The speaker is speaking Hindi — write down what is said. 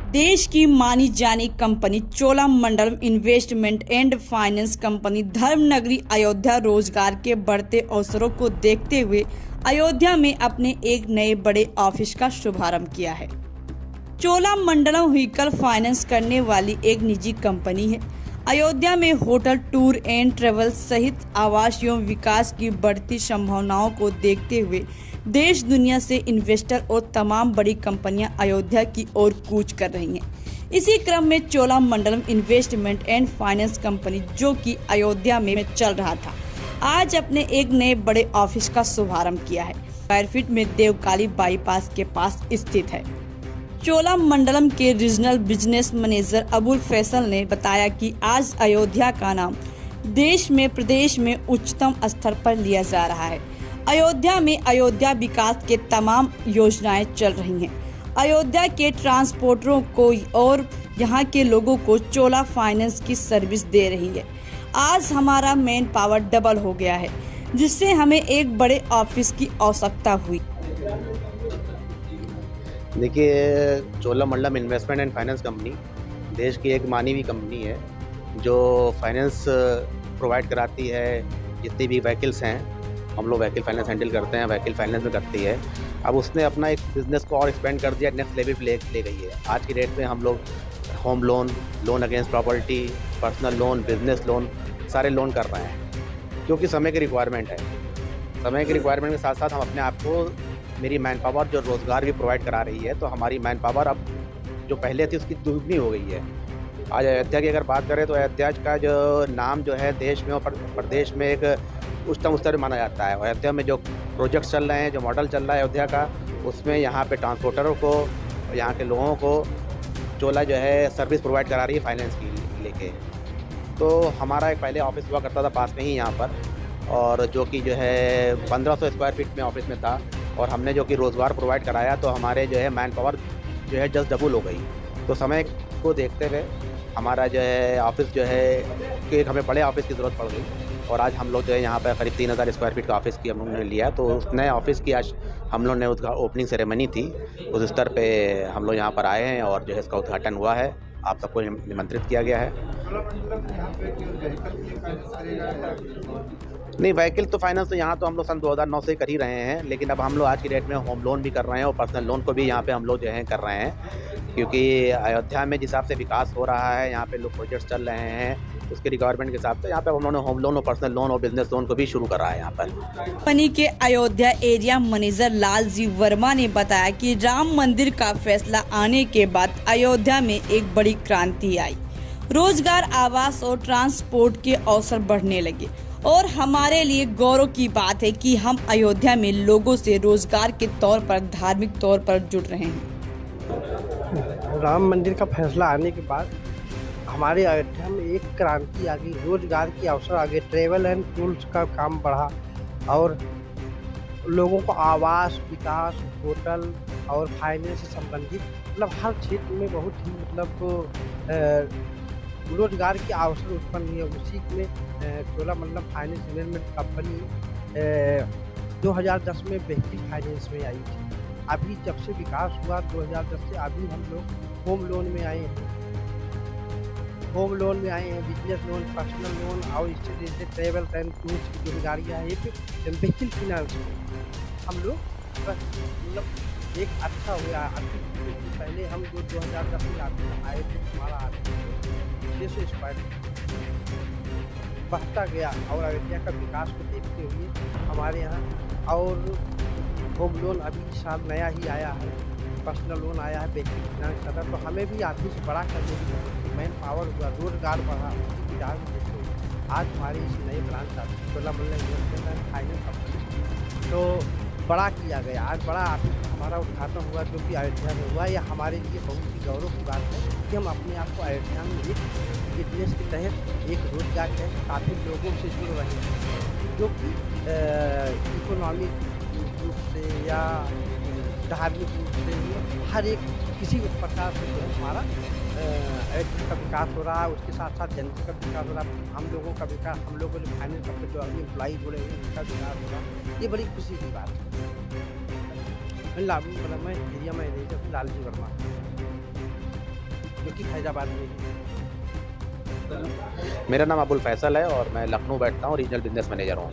देश की मानी जानी company Cholamandalam investment and finance company धर्मनगरी अयोध्या रोजगार के बढ़ते अवसरों को देखते हुए अयोध्या में अपने एक नए बड़े ऑफिस का शुभारंभ किया है। चोलामंडलम व्हीकल फाइनेंस करने वाली एक निजी कंपनी है। अयोध्या में होटल, टूर एंड ट्रेवल सहित आवास एवं विकास की बढ़ती संभावनाओं को देखते हुए देश दुनिया से इन्वेस्टर और तमाम बड़ी कंपनियां अयोध्या की ओर कूच कर रही हैं। इसी क्रम में Cholamandalam investment and finance company, जो कि अयोध्या में चल रहा था, आज अपने एक नए बड़े ऑफिस का शुभारंभ किया है। स्क्वायर फीट में देवकाली बाईपास के पास स्थित है। चोलामंडलम के regional business manager Abul Faisal ने बताया कि आज अयोध्या का नाम देश में प्रदेश में उच्चतम स्तर पर लिया जा रहा है। अयोध्या में अयोध्या विकास के तमाम योजनाएं चल रही हैं। अयोध्या के ट्रांसपोर्टरों को और यहां के लोगों को चोला फाइनेंस की सर्विस दे रही है। आज हमारा मैन पावर डबल हो गया है, जिससे हमें एक बड़े ऑफिस की आवश्यकता हुई। देखिए, Cholamandalam investment and finance company देश की एक मानी हुई कंपनी है जो फाइनेंस प्रोवाइड कराती है। जितनी भी व्हीकल्स हैं, हम लोग व्हीकल फाइनेंस हैंडल करते हैं, व्हीकल फाइनेंस में करती है। अब उसने अपना एक बिज़नेस को और एक्सपेंड कर दिया, नेक्स्ट लेवल पे ले गई है। आज की डेट में हम लोग home loan, loan against property, personal loan, business loan, सारे लोन कर रहे हैं, क्योंकि समय की रिक्वायरमेंट है। समय की रिक्वायरमेंट के साथ साथ हम अपने आप को, मेरी मैन पावर जो रोज़गार भी प्रोवाइड करा रही है, तो हमारी मैन पावर अब जो पहले थी उसकी दुगनी हो गई है। आज अयोध्या की अगर बात करें तो अयोध्या का जो नाम जो है देश में और प्रदेश में एक उच्चतम स्तर माना जाता है। अयोध्या में जो प्रोजेक्ट्स चल रहे हैं, जो मॉडल चल रहा है अयोध्या का, उसमें यहाँ पे ट्रांसपोर्टरों को, यहाँ के लोगों को चोला जो है सर्विस प्रोवाइड करा रही है फाइनेंस की लेके। तो हमारा एक पहले ऑफिस हुआ करता था पास में ही यहाँ पर, और जो कि जो है 1500 स्क्वायर फीट में ऑफिस में था, और हमने जो कि रोज़गार प्रोवाइड कराया तो हमारे जो है मैन पावर जो है जस्ट डबल हो गई। तो समय को देखते हुए हमारा जो है ऑफिस जो है कि हमें बड़े ऑफिस की ज़रूरत पड़ गई, और आज हम लोग जो है यहाँ पर करीब 3000 स्क्वायर फीट का ऑफिस की हम लोगों ने लिया। तो उस नए ऑफिस की आज हम लोग ने उसका ओपनिंग सेरेमनी थी, उस स्तर पे हम लोग यहाँ पर आए हैं और जो है इसका उद्घाटन हुआ है। आप सबको निमंत्रित किया गया है। नहीं, व्हीकल तो फाइनेंस तो यहाँ तो हम लोग सन 2009 से कर ही रहे हैं, लेकिन अब हम लोग आज की डेट में होम लोन भी कर रहे हैं और पर्सनल लोन को भी यहाँ पे हम लोग जो है कर रहे हैं, क्योंकि अयोध्या में जिस हिसाब से विकास हो रहा है, यहाँ पे लोग प्रोजेक्ट्स चल रहे हैं, उसके रिक्वायरमेंट के हिसाब से यहाँ पे हम लोगों ने होम लोन और पर्सनल लोन और बिजनेस लोन को भी शुरू करा है यहाँ पर। कंपनी के अयोध्या एरिया मैनेजर लालजी वर्मा ने बताया कि राम मंदिर का फैसला आने के बाद अयोध्या में एक बड़ी क्रांति आई। रोजगार, आवास और ट्रांसपोर्ट के अवसर बढ़ने लगे, और हमारे लिए गौरव की बात है कि हम अयोध्या में लोगों से रोजगार के तौर पर, धार्मिक तौर पर जुड़ रहे हैं। राम मंदिर का फैसला आने के बाद हमारे अयोध्या में एक क्रांति आ गई, रोजगार के अवसर आ गए, ट्रेवल एंड टूर्स का काम बढ़ा, और लोगों को आवास, विकास, होटल और फाइनेंस से संबंधित मतलब हर क्षेत्र में बहुत ही मतलब रोजगार के अवसर उत्पन्न हुए। उसी में चोलामंडलम फाइनेंस इन्वेस्टमेंट कंपनी 2010 में व्हीकल फाइनेंस में आई थी। अभी जब से विकास हुआ 2010 से अभी हम लोग होम लोन में आए हैं, बिजनेस लोन, पर्सनल लोन और इससे जैसे ट्रेवल एंड टूर्स की जो गाड़ियाँ हैं, एक व्हीकल फिनांस में हम लोग मतलब एक अच्छा हुआ। अभी पहले हम जो 2010 में आए थे, हमारा आते 600 स्क्वायर बढ़ता गया, और अयोध्या का विकास को देखते हुए हमारे यहाँ और होम लोन अभी इस साल नया ही आया है, पर्सनल लोन आया है, व्हीकल फिनांस का। तो हमें भी ऑफिस बड़ा करने की मैन पावर हुआ, रोजगार बढ़ा, उसी की राह में देखते हुए आज हमारी इस नए branch office Cholamandalam investment and finance company तो बड़ा किया गया। आज बड़ा ऑफिस हमारा उद्घाटन हुआ जो कि अयोध्या में हुआ। यह हमारे लिए बहुत ही गौरव की बात है कि हम अपने आप को अयोध्या में एक बिजनेस के तहत, एक रोजगार के तहत काफ़ी लोगों से जुड़ रहे हैं, जो कि इकोनॉमिक रूप से या धार्मिक रूप से हर एक किसी भी प्रकार से जो है हमारा अयोध्या का विकास हो रहा है। उसके साथ साथ जनता का विकास हो रहा है, हम लोगों का विकास, हम लोगों जो फाइनेंस कंपनी जो अभी एम्प्लॉई जुड़े हुए उनका विकास हो रहा है। ये बड़ी खुशी की बात है। मैं एरिया मैनेजर लालजी वर्मा। जो कि फैजाबाद में है। मेरा नाम अबुल फैसल है और मैं लखनऊ बैठता हूँ, रीजनल बिजनेस मैनेजर हूँ।